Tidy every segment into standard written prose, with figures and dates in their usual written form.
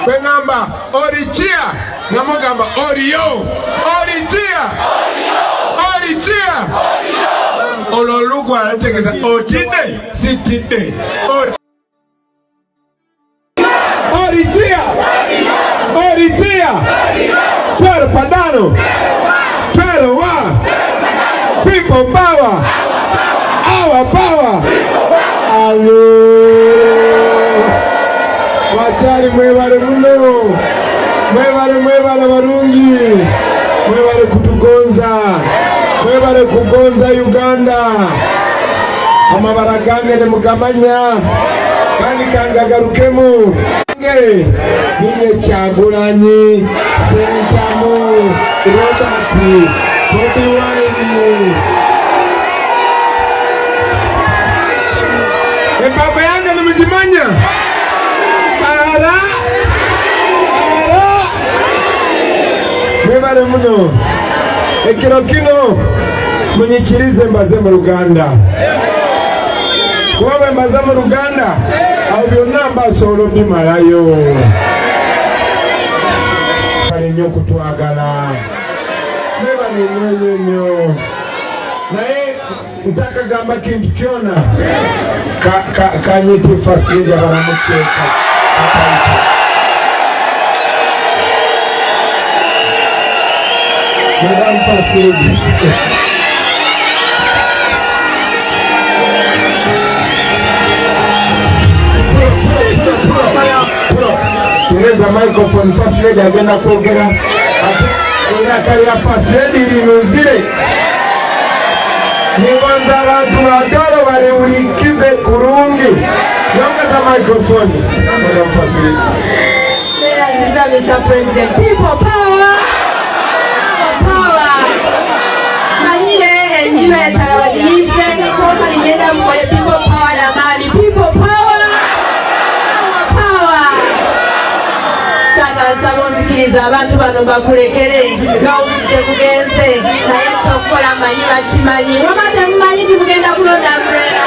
Kwengamba orichia namugamba oriyo orichia orichia ololuku alategeza otide sitide orichia orichia pero padano pero wa people power our power alo wachari mwebale muno mwebale barungi mwebale kutugonza mwebale kugonza Uganda amabara gange ne mugamanya kandi kangagarukemu nge ninye Kyagulanyi Sentamu Robert Bobi Wine baba yange nimejimanya ara mwebale muno ekiro kino munyikirize mbaze mu Luganda kuba mbaze mu Luganda aho byonna mbasobola bimalayo kale nnyo kutwagala mwebale nnyo naye ntakagamba kintu kyona kanyiti fasida baramuteeka Madam Fasidi Tereza microphone Fasidi agenda kwogera era kali ya Fasidi linuzire nibanza abantu badoro baliulikize kurungi yongeza microphone Madam Fasidi Mr. President, people power Niwe tawadilize kwa nienda mkole people power na mali people power kaka nsaba nzikiriza abantu bano bakulekere nga obudde bugenze naye ekyokukola manyi bakimanyi wabadde mumanyi nti mugenda kulonda umbrella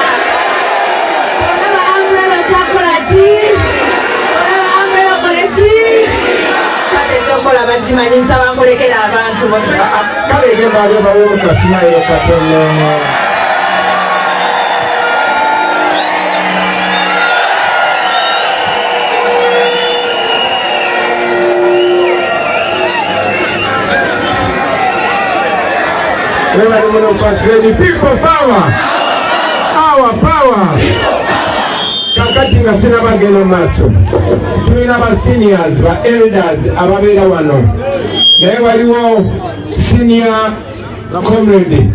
olaba umbrella kyakola ki olaba umbrella kole ki kale ekyokukola bakimanyi nsaba nkolekera abantu kale gebale bawo kasimayo katono Wewe ni mnafasiri people power our power kakati ngasina bageno maso tulina ba seniors ba elders ababera wano naye waliwo senior comrade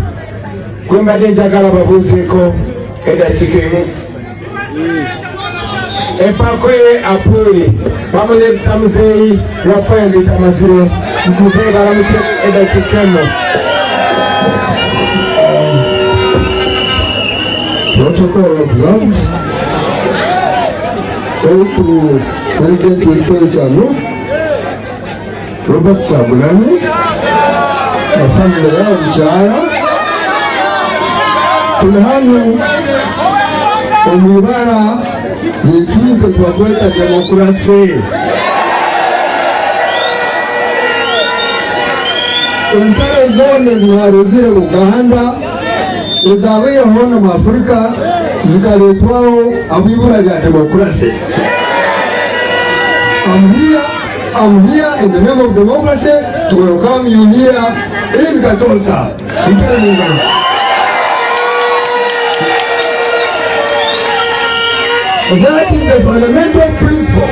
kwembadde njagala babuuzeeko edakika empako ye apuli bamuleta muzeeyi lwafayambita amazire muzeeyi balamutse edakika eno Protocol observed. Go to President Wilton Robert Kyagulanyi, a family of Jaya, Tulhanu, Omibara, Yikite kwa kweta demokrasi. Entire zone ziharuzire Uganda, ezawe yohona mu Afrika zikaletwaho abibura bya demokrasi. I'm here in the name of democracy to welcome you here in Katosa. That is a fundamental principle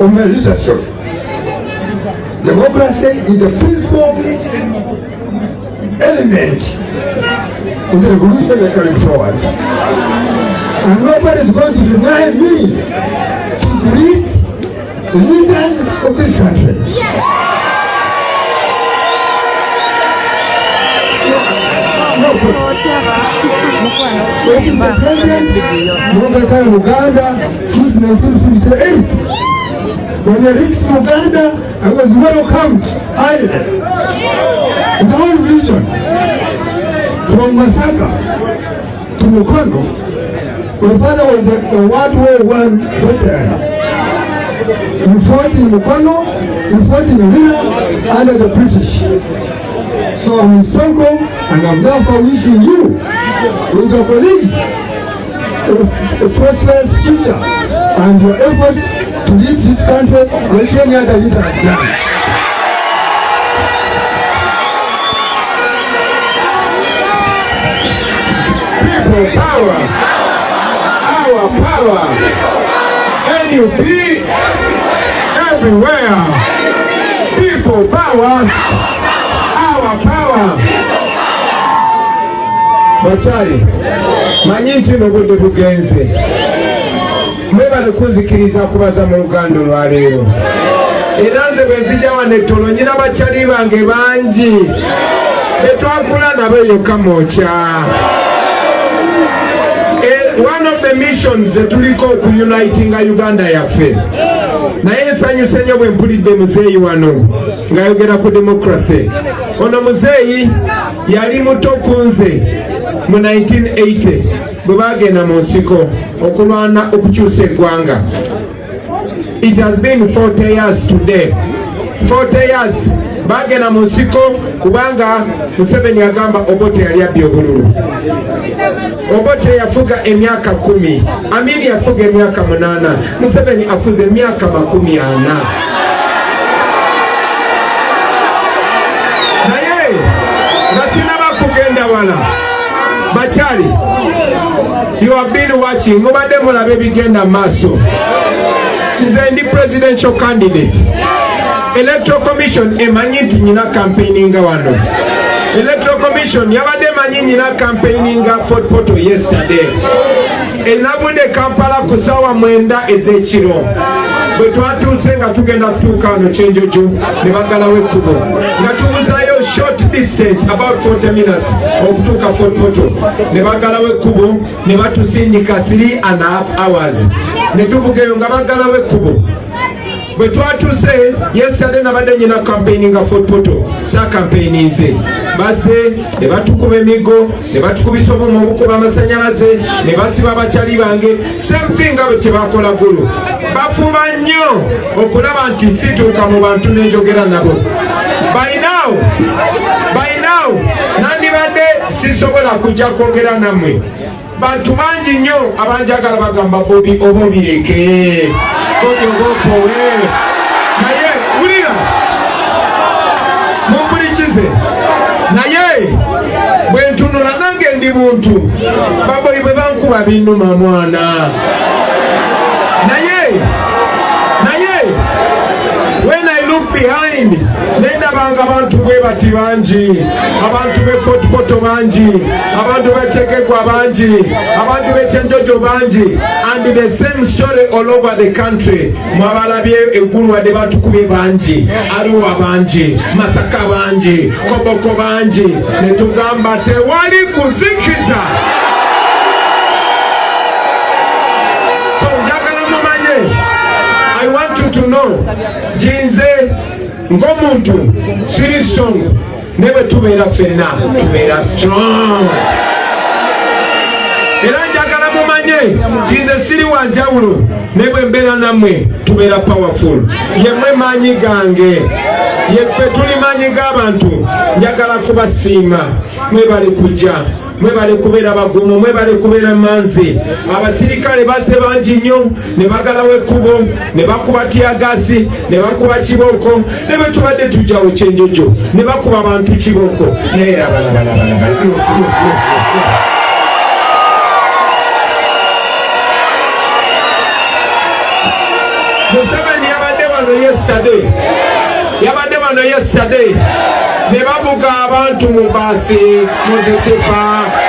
of my leadership. Democracy is the principal element of the revolution that carried forward. And nobody is going to deny me to greet the leaders of this country. President Uganda since 1958. When I reached Uganda, I was welcomed highly in the whole region, from Masaka to Mukono. My father was a World War I veteran. You fought in Mukono, you fought in Rila under the British. So I'm in Sonko, and I'm therefore wishing you, with your colleagues, a prosperous future and your efforts to lead this country like any other leader has done. People power, our power, NUP everywhere. People power, our power. Bakyali manyi nti n'obudde bugenze, mwebale kunzikiriza kubaza mu luganda olwaleero, era nze bwe nzija wano ettolo nyina bakyali bange bangi betwakula nabo eyo Kamwokya. One of the missions tuliko okuyunitinga Uganda yaffe, naye nsanyuse nnyo bwe mpulidde muzeeyi wano ng'ayogera ku democracy. Ono muzeeyi yali muto ku nze mu 1980 bwe bagenda mu nsiko okulwana okukyusa eggwanga. It has been 40 years today. 40 years bagenda mu nsiko kubanga Museveni agamba Obote yali abbye obululu. Obote yafuga emyaka 10, Amini yafuga emyaka 8, Museveni afuze emyaka 40. Naye nga sinaba kugenda wala bakyali, you have been watching, mubadde mulabe bigenda maaso. Nze ndi presidential candidate. Electoral Commission emanyi nti nyina campaigninga wano. Electoral Commission yabadde manyi nyina campaigninga Fort Portal yesterday. Enabudde Kampala ku ssaawa 9 ez'ekiro. Bwe twatuuse nga tugenda kutuuka wano Kyenjojo ne bagalawo ekkubo nga tubuzayo short distance about 40 minutes okutuuka Fort Portal, ne bagalawo ekkubo ne batusindika 3.5 hours ne tuvugeyo nga bagalawo ekkubo. Bwe twatuuse yesterday nabadde nyina campaigninga Fort Portal, sa campaigninze bazze ne batukuba emigo ne batukubisa obumu obukuba amasanyalaze ne basiba abakyali bange same thing nga bwe kyebakola gulu. Bafuba nnyo okulaba nti situuka mu bantu n'enjogera nabo. By now nandibadde sisobola kujja kwogera nammwe. Bantu bangi nnyo abanjagala bagamba Bobi oba obireke ogogopowe, naye wulira mumpulikize, naye bwe ntunula nange ndi muntu baboyi bwe bankuba binnuma mwana. Naye when I look behind nendabanga abantu bwe bati bangi, abantu be Fort Portal bangi, abantu be Kyekegwa bangi, abantu be Kyenjojo bangi, and the same story all over the country. Mwabalabye eggulu wadde batukubye bangi, Arua bangi, Masaka bangi, Koboko bangi, ne tugamba tewali kuzikiza. So njagala mumanye, I want you to know, jinze ng'omuntu siri strong, ne bwe tubeera ffenna tubeera strong. Era njagala mumanye jinze siri wanjawulo, ne bwe mbeera nammwe tubeera powerful. Yemmwe maanyi gange, yeffe tuli maanyi g'abantu. Njagala kubasiima, mwebale kujja, mwebale kubeera bagumu, mwebale kubeera manzi. Abasirikale bazze bangi nnyo ne bagalawo ekkubo ne bakuba tiyagasi ne bakuba kibooko, ne bwe tubadde tujjawo Kyenjojo ne bakuba abantu kibooko. Naye Museveni yabadde wano yesterday ne bavuga abantu mu baasi, mu zitipa,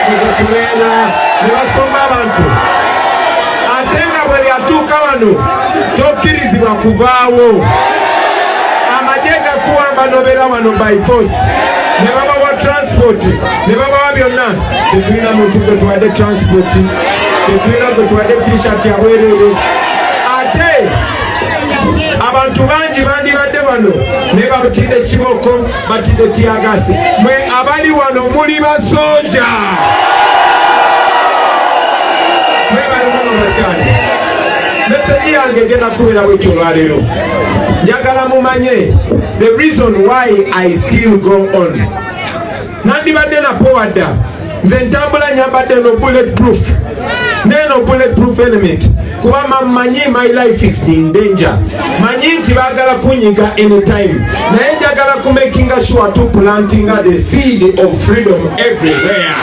mu zitubeera, ne basomba abantu. Ate nga bwe lyatuuka wano tokkirizibwa kuvaawo. Amagye gakuwamba n'obeera wano by force, ne babawa transport, ne babawa byonna. Tetulina muntu gwe tuwadde transport, tetulina gwe tuwadde t-shirt ya bwereere. Ate abantu bangi bandibadde wano ne batidde kibooko, batidde tiyagasi. Mwe abali wano muli basooja. Mwebale wano bakyali, Message yange genda kubera bwekyo lwaleero. Njagala mumanye the reason why I still go on. Nandibadde na powadda. Nze ntambula nyambadde no bulletproof. Neno bulletproof element. Kuba manyi my life is in danger. Manyi nti baagala kunyiga anytime. Naye njagala kumaking sure to planting the seed of freedom everywhere.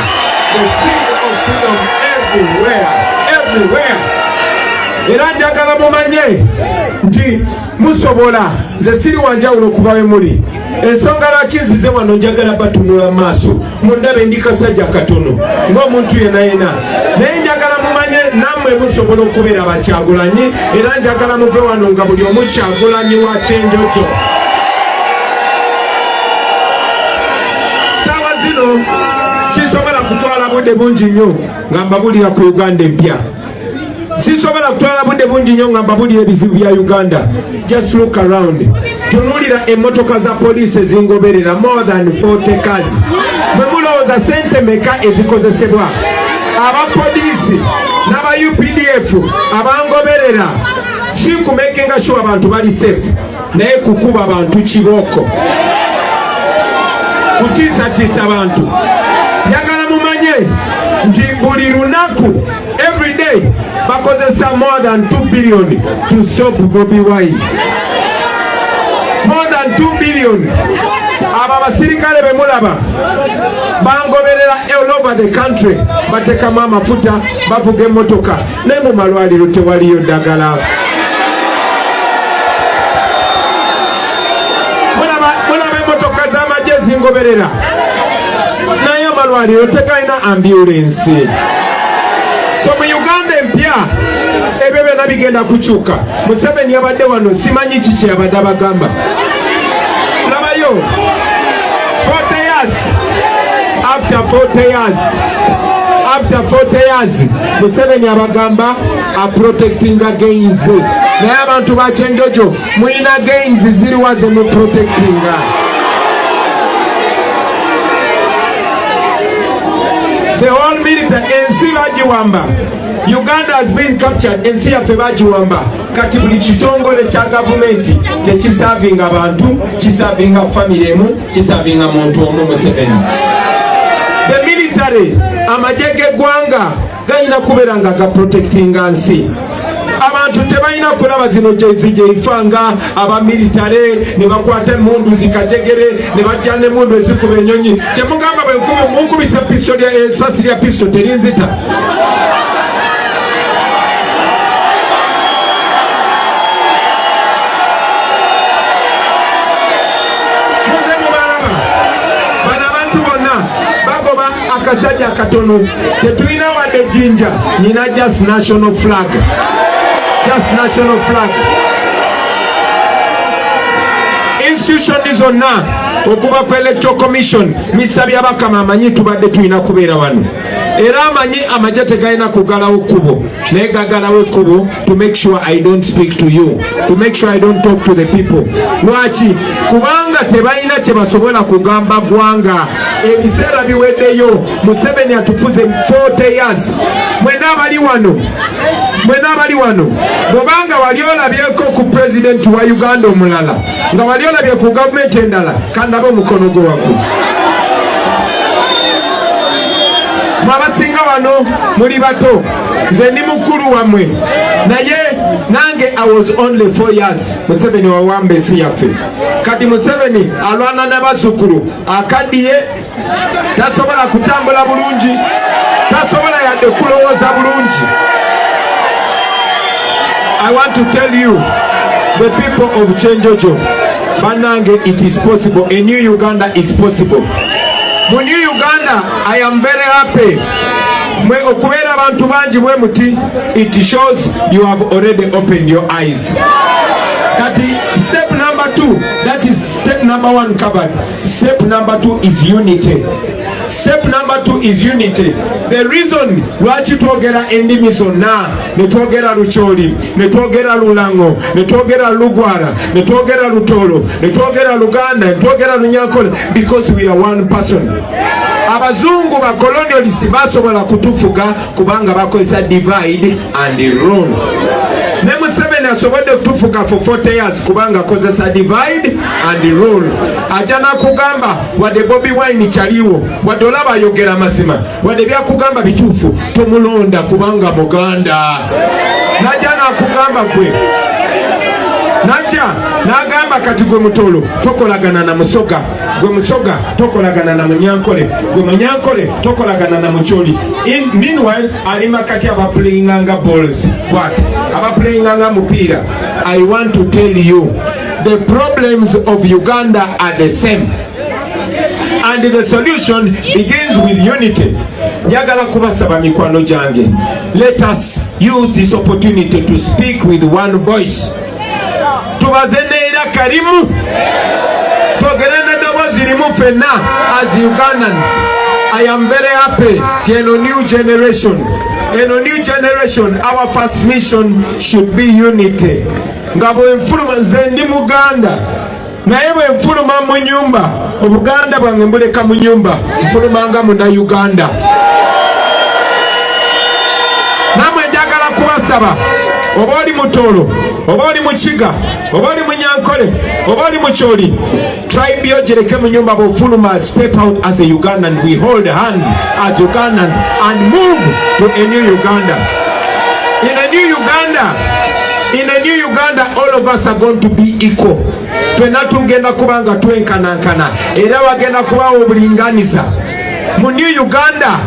The seed of freedom everywhere. Everywhere. Era njagala mumanye nti musobola nze siri wanjawulo kuba we muli. Ensonga lwaki nzize wano njagala batunula maaso mundabe ndi kasajja katono ng'omuntu yenna. Naye njagala mumanye nammwe musobola okubeera bakyagulanyi era njagala muve wano nga buli omu kyagulanyi wa Kyenjojo. Saawa zino sisobola kutwala budde bungi nnyo nga mbabulira ku Uganda empya. Sisobola kutwala budde bungi nnyo nga mbabulira ebizibu bya Uganda. Just look around. Tunulira emmotoka za poliisi ezingoberera more than 40 cars. Bwe mulowooza sente meka ezikozesebwa abapoliisi n'aba UPDF abangoberera si kumakinga sure abantu bali safe naye kukuba abantu kibooko kutiisatiisa abantu. Njagala mumanye nti buli lunaku everyday bakozesa more than 2 billion to stop Bobi Wine. More than 2 billion. Aba basirikale bemulaba bangoberera all over the country batekamu amafuta bavuga emmotoka naye mu malwaliro tewaliyo ddagala. Mulaba emmotoka z'amagye zingoberera naye amalwaliro tegalina ambulance. So mu Uganda empya ebyo byonna bigenda kukyuka. Museveni yabadde wano simanyi kiki yabadde abagamba. Labayo 40 years after 40 years Museveni abagamba a protecting gains. Naye abantu ba Kyenjojo mulina gains ziri waze mu protecting. The whole military ensi bagiwamba. Uganda has been captured. Ensi yaffe bagiwamba. Kati buli kitongole kya gavumenti tekisavinga abantu, kisavinga family emu, kisavinga muntu omu Museveni. The military amagye g'eggwanga galina kubeera nga ga protecting nsi. Abantu tebalina kulaba zino gyeyifanga aba military ne bakwata emundu zikajegere ne bajja n'emundu ezikuba ennyonyi. Kyemugamba bwe munkubisa pistol ya esasi lya pistol terinzita. Bano abantu bonna bagoba akasajja katono tetulina wadde jinja nyina just national flag. Just national flag. Institution zonna okuva ku Electoral Commission misabye abakama amanyi tubadde tulina kubeera wano. Era amanyi amagye tegalina kugalawo kkubo naye gagalawo ekkubo to make sure I don't speak to you, to make sure I don't talk to the people. Lwaki? Kubanga tebalina kye basobola kugamba gwanga. Ebiseera biweddeyo. Museveni atufuze 40 years. Mwena abali wano bwobanga wali olabyeko ku president wa Uganda omulala nga wali olabye ku gavumenti endala kandaba omukono gwo waggulu. Mwabasinga wano muli bato, nze ndi mukulu wammwe naye nange I was only 4 years. Museveni wawamba ensi yaffe. Kati Museveni alwana n'abazzukulu akaddiye tasobola kutambula bulungi, tasobola yadde kulowooza bulungi. I want to tell you, the people of Kyenjojo, Banange, it is possible. A new Uganda is possible. Mu new Uganda, I am very happy. Okubeera abantu bangi bwe muti, it shows you have already opened your eyes. Kati step number 2, that is step number 1 covered. Step number 2 is unity. Step number 2 is unity. The reason lwaki twogera endimi zonna, ne twogera Lukyoli, ne twogera Lulango, ne twogera Lugwara, ne twogera Lutolo, ne twogera Luganda, ne twogera Lunyankole, because we are one person. Abazungu ba colonialists basobola kutufuga kubanga bakozesa divide and rule. ne Museveni asobodde kutufuka for 40 years kubanga akozesa divide and rule. Ajja nakugamba wadde Bobi Wine kyaliwo, wadde olaba ayogera mazima, wadde byakugamba bituufu, tomulonda kubanga Muganda. Najja nakugamba gwe, najja nagamba kati gwe Mutolo tokolagana na Musoga, gwe Musoga tokolagana na Munyankole, gwe Munyankole tokolagana na Mucholi. Meanwhile alima kati abaplayinganga balls. What? Abaplayinganga mupira. I want to tell you the problems of Uganda are the same, and the solution begins with unity. Njagala kubasaba mikwano jange, let us use this opportunity to speak with one voice. Tubaze neera karimu, twogere n'eddoboozi limu ffenna as Ugandans. I am very happy in a new generation. In a new generation, our first mission should be unity. Nga bwe nfuluma nze ndi Muganda, naye bwe nfuluma mu nyumba, Obuganda bwange mbuleka mu nyumba, nfulumanga Munnauganda. Namwe njagala kubasaba, oba oli Mutolo, oba oli Mukiga, oba oli Munyankole, oba oli Mucholi, tribe yo gireke mu nyumba bw'ofuluma, step out as a Ugandan. We hold hands as Ugandans and move to a new Uganda. In a new Uganda, all of us are going to be equal. Fena tugenda kubanga twenkanankana, era wagenda kubawo obulinganiza. Mu new Uganda,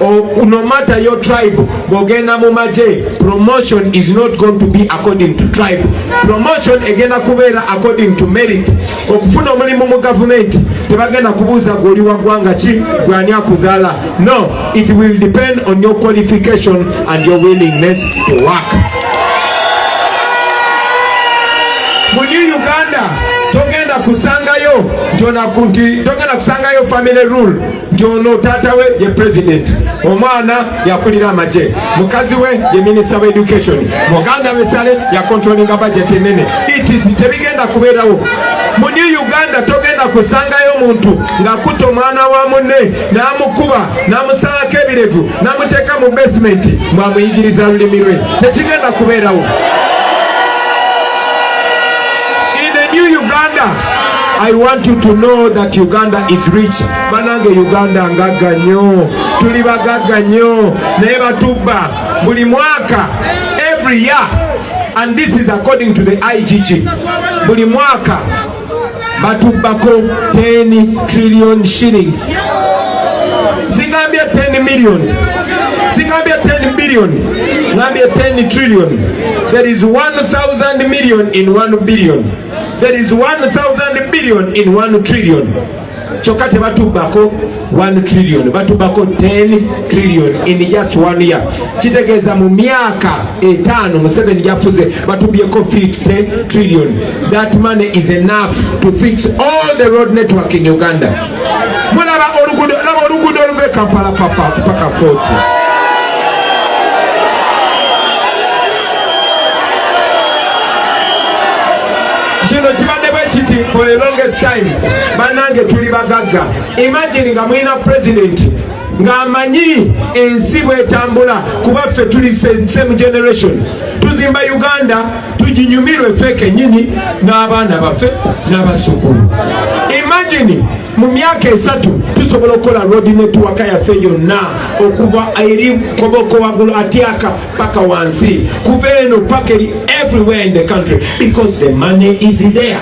no matter your tribe, bogenda mu maje, promotion is not going to be according to tribe. Promotion egenda kubeera according to merit. Okufuna omulimu mu government tebagenda kubuuza gwoli wa ggwanga ki, gwani akuzaala. No, it will depend on your qualification and your willingness to work. Mu new Uganda togenda kusangayo togenda kusangayo family rule njono tata we ye president, omwana yakulira amaje, mukazi we ye minister of education, muganda wesale ya controlling budget enene. It is tebigenda kubeerawo. Mu new Uganda togenda kusangayo muntu ng'akutta omwana wa munne n'amukuba n'amusalako ebirevu n'amuteeka mu basement mwamuyigiriza lulimi lwe. Tekigenda kubeerawo. New Uganda, I want you to know that Uganda is rich. Banange Uganda ngaga nnyo, tuli bagagga nnyo, naye batubba buli mwaka, every year, and this is according to the IGG. Buli mwaka batubbako 10 trillion shillings. Singambye 10 million, singambye 10 billion, ngambye 10 trillion. There is 1,000 million in 1 billion. There is 1,000 billion in 1 trillion. Chokate batubako 1 trillion, batubako 10 trillion in just 1 year. Kitegeza mu myaka 5 Museveni yafuze batubyeko 50 trillion. That money is enough to fix all the road network in Uganda. Mulaba olugudo oluve Kampala paka 40. Kino kibadde bwe kiti for a longest time. Banange tuli bagagga. Imagine nga mwina president ng'amanyi ensi bw'etambula, kuba ffe tuli same generation. Tuzimba Uganda tuginyumirwe ffe kennyini n'abaana baffe n'abasukulu. Imagine mu myaka 3 tusobola okukola road network yaffe yonna okuva eri Koboko waggulu Atyaka paka wansi, kuva eno paka everywhere in the country, because the money is there.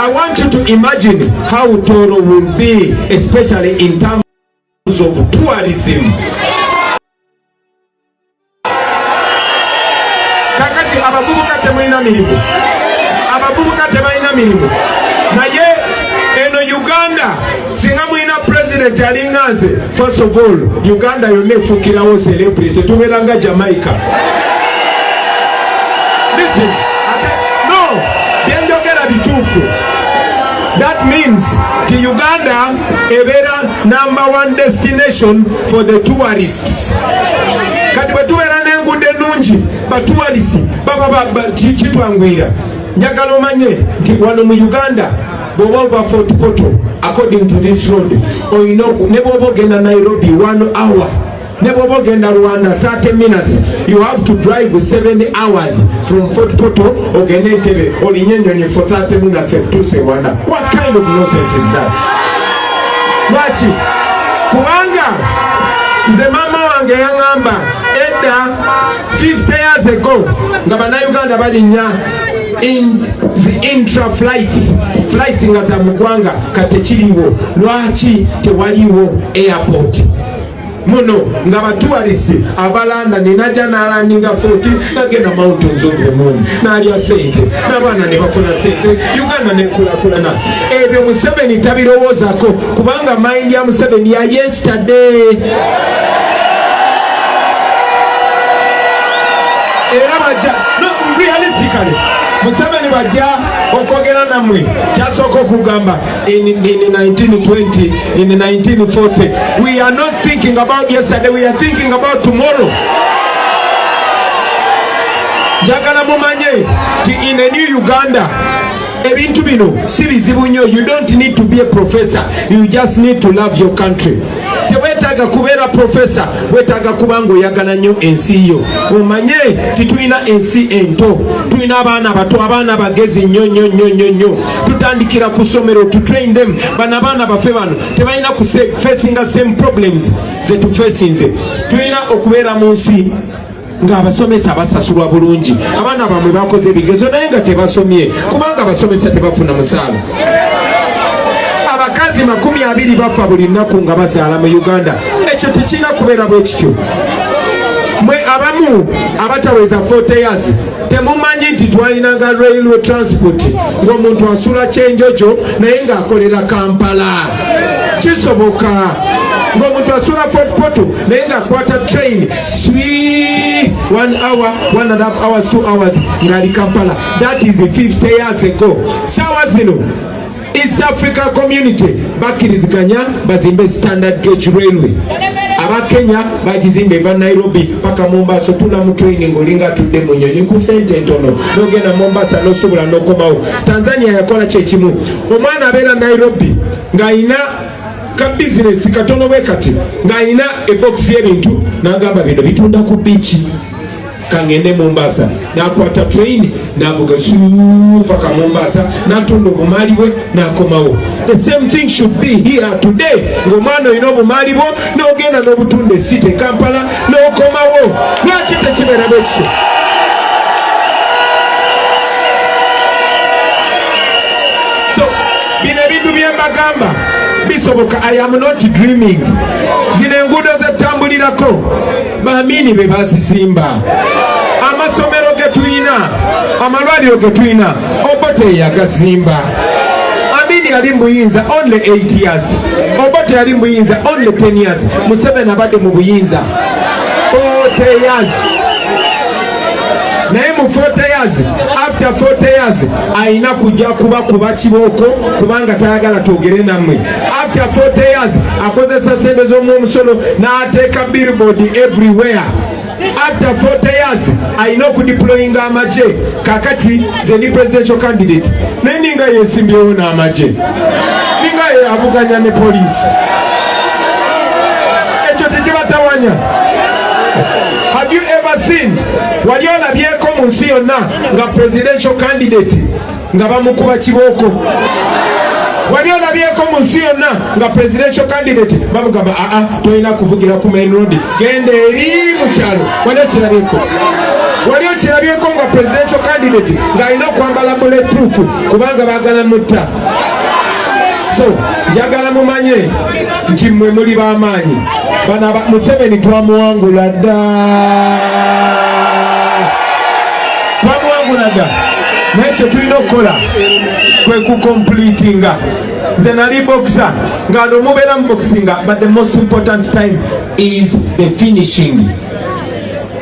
I want you to imagine how Toro will be, especially in terms of tourism. Kakati abavubuka temulina mirimu, abavubuka tebalina mirimu, naye eno Uganda singa mwina president alinga nze, first of all Uganda yonna efukirawo celebrity, tubeera nga Jamaica. Listen, no, byenjogera bituufu. That means the Uganda ebeera #1 destination for the tourists. Kati bwe tubeera n'enguudo ennungi, batourist baba kitwangwira. Njagala omanye nti wano mu Uganda bw'oba ova Fort Portal according to this road oyina ne bw'oba ogenda Nairobi 1 hour Nebo ogenda Rwanda 30 minutes, you have to drive 7 hours from Fort Portal ogende Entebbe olinyenyonye for 30 minutes to say Rwanda. What kind of nonsense is that? Lwaki? Kubanga nze mama wange yangamba edda 50 years ago nga bannayuganda balinnya in the intra flights nga za mugwanga kati kiriwo. Lwaki tewaliwo airport muno nga batourist abalanda nenaja nalandinga 40 nagenda mountains of the moon nalya sente n'abaana ne bafuna sente Uganda nekulakulana. Ebyo Museveni tabirowoozako kubanga mind ya Museveni ya yesterday. Era bajja realistically Museveni bajja okwogera namwe kyasooka okugamba in 1920 in 1940 we are not thinking about yesterday, we are thinking about tomorrow. Njagala mumanye ti in a new Uganda ebintu bino si bizibu nnyo. You don't need to be a professor, you just need to love your country. Tewetaaga kubeera professor, wetaaga kubanga oyagala nnyo ensi yo. Omanye titulina ensi ento, tulina abaana bato, abaana bagezi nnyo. Tutandikira ku ssomero to train them. Bano abaana baffe bano tebalina ku facing the same problems ze tu facinze. Tulina okubeera mu nsi nga abasomesa basasulwa bulungi. Abaana bamwe bakoze ebigezo naye nga tebasomye kubanga abasomesa tebafuna musaala. Abakazi 20 bafa buli nnaku nga bazaala mu Uganda. Ekyo tekirina kubeera bwe kityo. Mwe abamu abataweza 40 years temumanyi nti twalinanga railway transport ng'omuntu asula kyenjojo naye ng'akolera Kampala. Kisoboka ng'omuntu asula Fort Portal naye ng'akwata train 1 hour, 1.5 hours, 2 hours ng'ali Kampala. That is 50 years ago. Sawa zino East Africa Community bakkiriziganya bazimbe standard gauge railway. Abakenya bagizimbe eva Nairobi paka Mombasa. Tula mu training olinga tudde mu nnyonyi ku sente ntono n'ogenda Mombasa n'osobola n'okomawo. Tanzania yakola kyekimu. Omwana abeera Nairobi ng'ayina ka business katono bwe kati ng'ayina ebox y'ebintu n'agamba bino bitunda ku beach kangende Mombasa nakwata train navuga paka Mombasa natunda obumali bwe nakomawo. The same thing should be here today. Ng'omwana olina obumali bwo n'ogenda n'obutunda esite Kampala n'okomawo. Lwaki tekibeera bwe kityo? So bino ebintu bye mbagamba bisoboka. I am not dreaming. Zino enguudo zetambulirako baamini be bazizimba. Amasomero ge tulina, amalwaliro ge tulina, Obote yagazimba. Amini yali muyinza only 8 years. Obote yali muyinza only 10 years. Museveni abadde mu buyinza 40 years. Naye mu 40 years, after 40 years ayina kujja kuba kibooko kubanga tayagala twogere nammwe. After 40 years akozesa sente z'omusolo n'ateeka billboard everywhere. After 40 years ayina okudeployinga amagye. Kakati ze ni presidential candidate naye ninga yesimbyewo n'amagye, ninga ye avuganya ne poliisi. Ekyo tekibatawanya. Have you ever seen, wali olabyeko mu nsi yonna nga presidential candidate nga bamukuba kibooko? Wali olabyeko mu nsi yonna nga presidential candidate bamugamba tolina kuvugira ku main road, genda eri mu kyalo? Wali okirabyeko? Wali okirabyeko nga presidential candidate ng'alina okwambala bulletproof kubanga baagala mutta? So njagala mumanye nti mmwe muli b'amaanyi. Bana Museveni twamuwangula dda, twamuwangula dda. Naye kye tulina okukola kwe kucompletinga. Nze nali boxer nga mubeera mu boxinga, but the most important time is the finishing.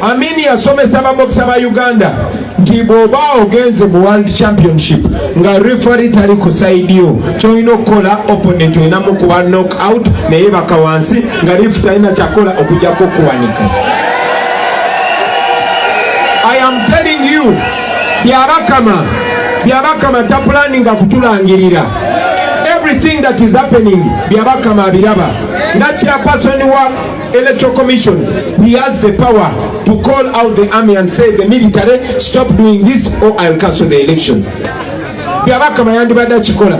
Amini yasomesa ababoxer ba Uganda nti bw'oba ogenze mu World Championship nga referee tali ku side yo, ky'olina okukola opponent olina mukuba knock out naye baka wansi nga referee talina kyakola okujjako okuwanika. I am telling you, byabakama tapulaninga kutulangirira. Everything that is happening byabakama abiraba. nga chairperson wa Electoral Commission, he has the power to call out the army and say the military stop doing this or I'll cancel the election. Byabakama yandibadde kikola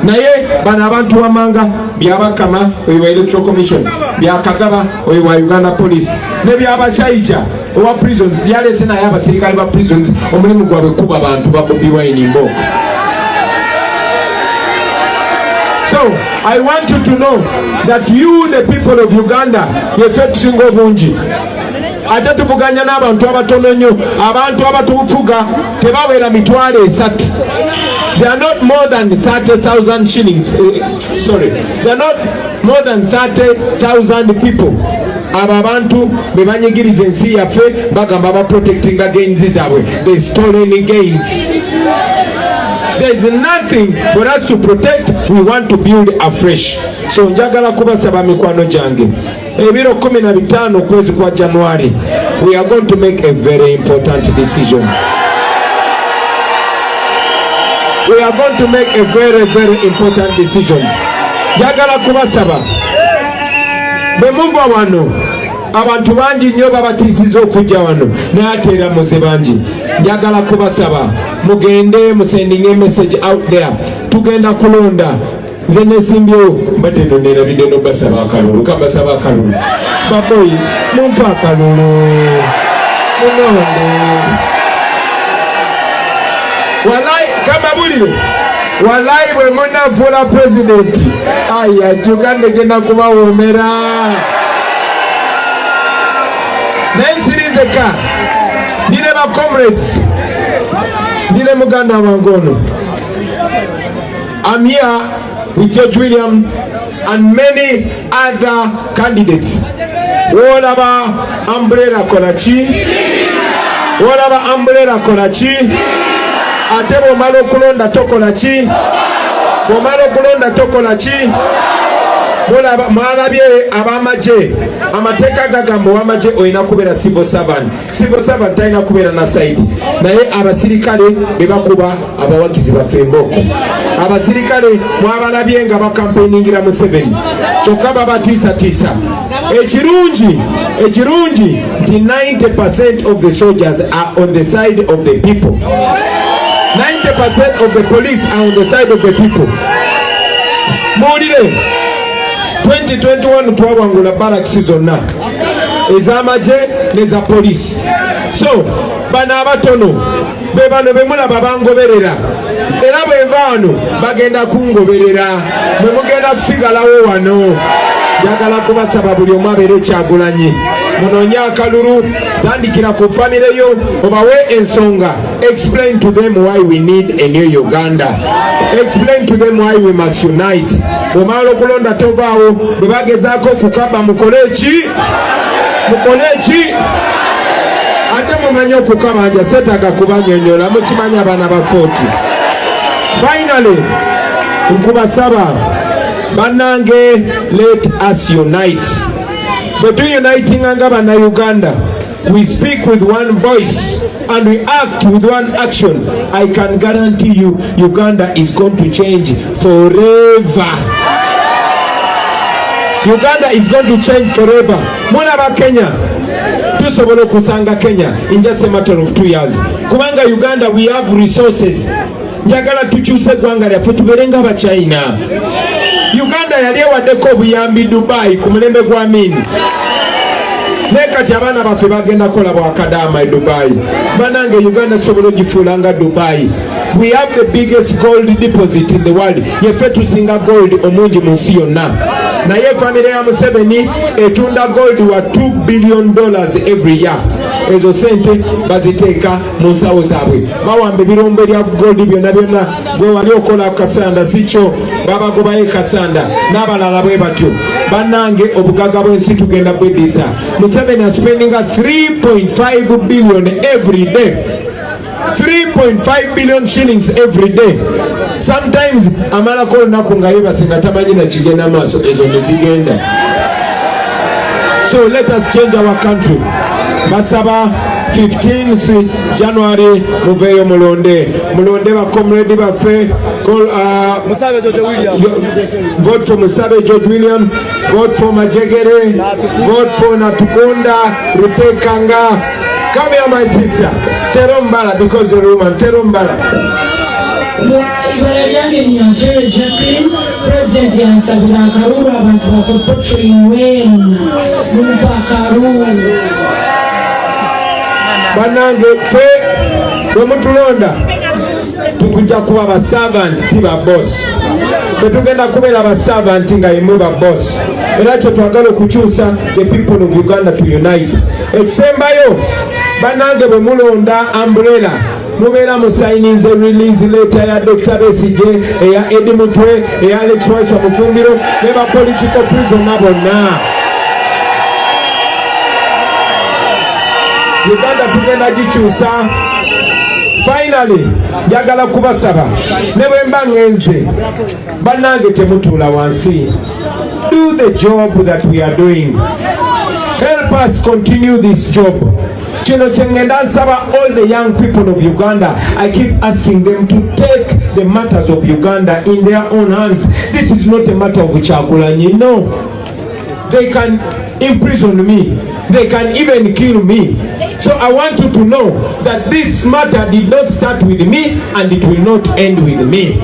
naye bano abantu wamanga byabakama oyo wa Electoral Commission, byakagaba oyo wa Uganda Police ne byabashaija owa prisons byalese naye abasirikale ba prisons omulimu gwabwe kuba abantu ba Bobi Wine Mbogo. So I want you to know that you the people of Uganda yefe tusinga obungi ate tuvuganya n'abantu abatono nnyo, abantu abatufuga tebawera mitwalo 3. They are not more than 30,000 shillings. Sorry, they are not more than 30,000 people. Aba bantu bebanyigiriza ensi yaffe bagamba ba protecting against zabwe the stolen gains. There is nothing for us to protect. We want to build afresh. So njagala kubasaba mikwano jange ebiro 15 kwezi kwa January, we are going to make a very important decision. We are going to make a very, very important decision. Njagala kubasaba bemumva wano abantu bangi nnyo babatisiza okujja wano n'ateera muze bangi. Njagala kubasaba mugende musending a message out there. Tugenda kulonda nze nesimbyewo mbadde nnerabidde n'obasaba akalulu kabasaba akalulu baboyi mumpa akalulu munonde walai kababulire walai bwe munafuula pulezidenti aya Uganda egenda kubawoomera naye sirinzeka ndine ba comrades ndine muganda wange ono. I'm here with George William and many other candidates. Wolaba umbrella kolachi, wolaba umbrella kolachi, ate bomalo kulonda tokolachi, bomalo kulonda tokolachi. Wolaba mwalabye abamaje amateeka gagamba wamaje oyina kubeera civil servant. Civil servant talina kubeera na side naye abasirikale bebakuba abawagizi baffe emboko. Abasirikale mwabalabye nga bakampeiningira Museveni kyokka babatiisatiisa. Ekirungi nti 90% of the soldiers are on the side of the people. 90% of the police are on the side of the people. Muwulire 2021 twawangula barracks zonna ez'amagye neza police. So bano abatono be bano bemulaba bangoberera era bwenva wano bagenda kungoberera mwe mugenda kusigalawo wano. Njagala kubasaba buli omu abeere Kyagulanyi munoonye akalulu tandikira ku famire yo obawe ensonga. Explain to them why we need a new Uganda. Explain to them why we must unite. Omala okulonda tovaawo bwe bagezaako okukaba mukole ki? Ate mumanyi okukabanja seetaaga kubanyonyola mukimanyi abaana ba 40. Finally nkubasaba bannange, let us unite. But uniting nga Uganda, we speak with one voice and we act with one action. I can guarantee you Uganda is going to change forever. Uganda is going to change forever. Mulaba Kenya tusobola okusanga Kenya in just a matter of 2 years. Kubanga Uganda we have resources. Njagala tukyuse gwanga lyaffe tubeere nga Abachina. Uganda yali ewaddeko obuyambi Dubai ku mulembe gwa Amin. Naye kati abaana baffe bagenda kola bwakadaama e Dubai. Banange Uganda tusobola ogifuula nga Dubai. We have the biggest gold deposit in the world. Yeffe tusinga gold omungi mu nsi yonna. Naye famire ya Museveni etunda gold wa $2 billion every year. Ezo sente baziteeka mu nsawo zaabwe. Bawamba ebirombo ebya gold byonna byonna gwe wali okola kasanda sikyo babagobayo kasanda n'abalala bwe batyo. Bannange obugaga bw'ensi tugenda bweddiisa. Museveni is spending 3.5 billion every day. 3.5 billion shillings every day. Sometimes amala ko olunaku nga yebase nga tamanyi na kigenda maaso ezo ne zigenda. So let us change our country. Basaba 15th January muveyo mulonde ba comrade baffe Musabe George William. Vote for Musabe George William, vote for Majegere, vote for Natukonda Rutekanga. Come here my sister, Terombala, because the woman Terombala. Ibara lyange nyonchere Jacqueline, President yansabira akaruru abantu bafe portraying wena mumpa akaruru. Banange fe bwemutulonda tukujja kuba baservant ti ba boss. Tetugenda kubeera baservant nga imwe ba boss. Era kyo twagala okukyusa the people of Uganda to unite. Ekisembayo banange bwe mulonda umbrella mubeera musayinize release letter ya Dr. Besigye, eya Eddie Mutwe, eya Alex Waiswa Mufumbiro ne ba political prisoner bonna. Uganda tugenda gikyusa. Finally, njagala kubasaba ne bwe mba ngenze bannange temutuula wansi. Do the job that we are doing. Help us continue this job. Kino kyengenda nsaba all the young people of Uganda. I keep asking them to take the matters of Uganda in their own hands. This is not a matter of Kyagulanyi. No. They can imprison me. They can even kill me. So I want you to know that this matter did not start with me and it will not end with me.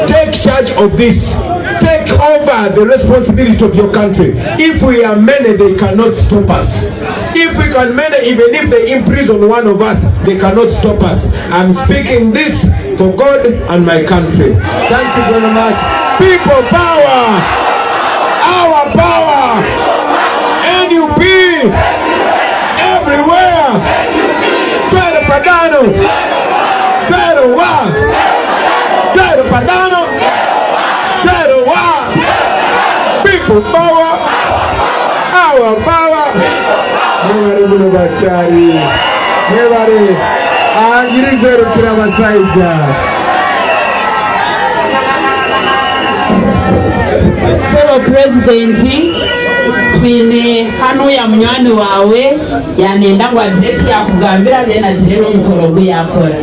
Take charge of this. Take over the responsibility of your country. If we are many, they cannot stop us. If we can many, even if they imprison one of us, they cannot stop us. I'm speaking this for God and my country. Thank you very much. People power! Our power! NUP! Everywhere! Pedro Padano! Pedro Wa! Pedro Padano! Pedro Wa! People power! Our power! Nebare muno bachari! Nebare! Angirize rukira masaija! Fellow President, twine hano ya munywani wawe yanenda ngo agire kyakugambira then agire n'omukoro gwe yakora.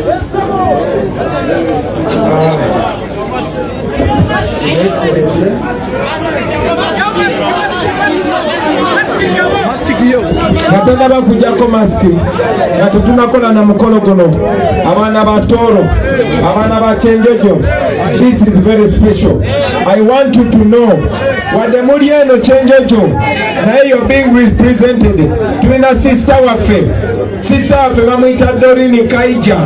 Katonda bakujjako masiki nga tetunakola na mukolo guno. Abaana ba Toro, abaana ba Kyenjojo, this is very special. I want you to know wadde muli eno Kyenjojo naye you're being represented. Tulina sister waffe bamuyita Doreen Kaija.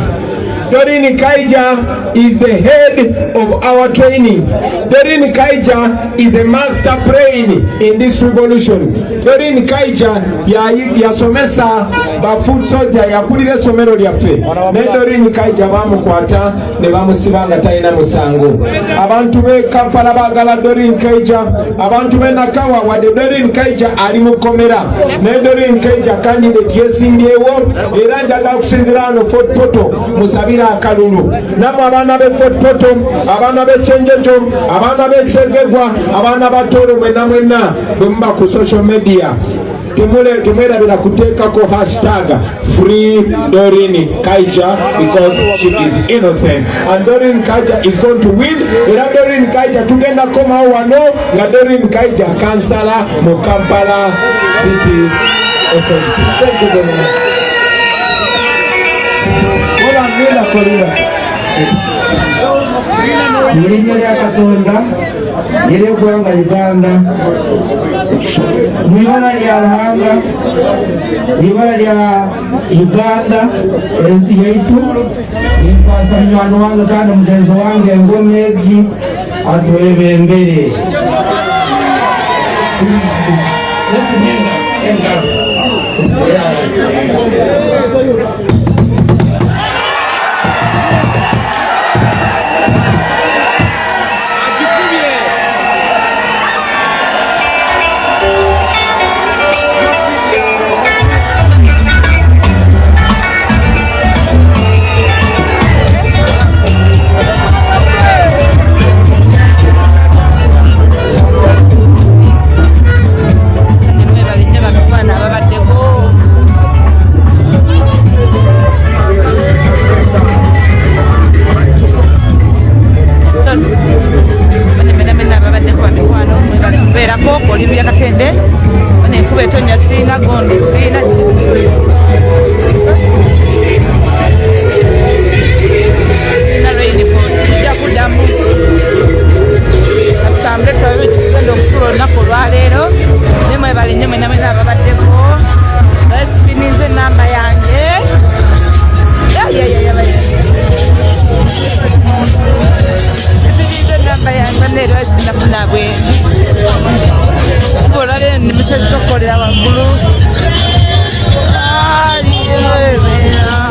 Doreen Kaija is the head of our training. Doreen Kaija is the master brain in this revolution. Doreen Kaija yasomesa ba foot soldier yakulira essomero lyaffe. Ne Doreen Kaija bamukwata ne bamusiba nga talina musango. Abantu b'e Kampala baagala Doreen Kaija, abantu b'e Nakawa wadde Doreen Kaija ali mu kkomera. Ne Doreen Kaija candidate yesimbyewo era njagala okusinziira wano Fort Portal musabira akalulu. Namwe abaana b'e Fort Portal, abaana b'e Kyenjojo, abaana b'e Kyegegwa, abaana ba Toro mwenna bwe muba ku social media tumwerabira kuteekako hashtag free Doreen Kaija because she is innocent and Doreen Kaija is going to win. Era Doreen Kaija tugenda komawo wano nga Doreen Kaija kansala mu Kampala City Authority. Thank you very much. Mulinnya lya Katonda ery'eggwanga Uganda, mu ibala lya Ruhanga, mu ibala lya Uganda ensi yaitu, nkwasa munywani wange kandi mugenzi wange Engoma Egi atwebembere. bintu byakatende enkuba etonya siina gondi siina siina rainport tujja kuddamu atutambule tulabe tugenda okusula olunaku olwaleero nemwebale nnyo mwena mwena ababaddeko esipininze enamba yange esipininze enamba yange baneero esinafuna bwendi olwaleero nimusezi okukolera waggulu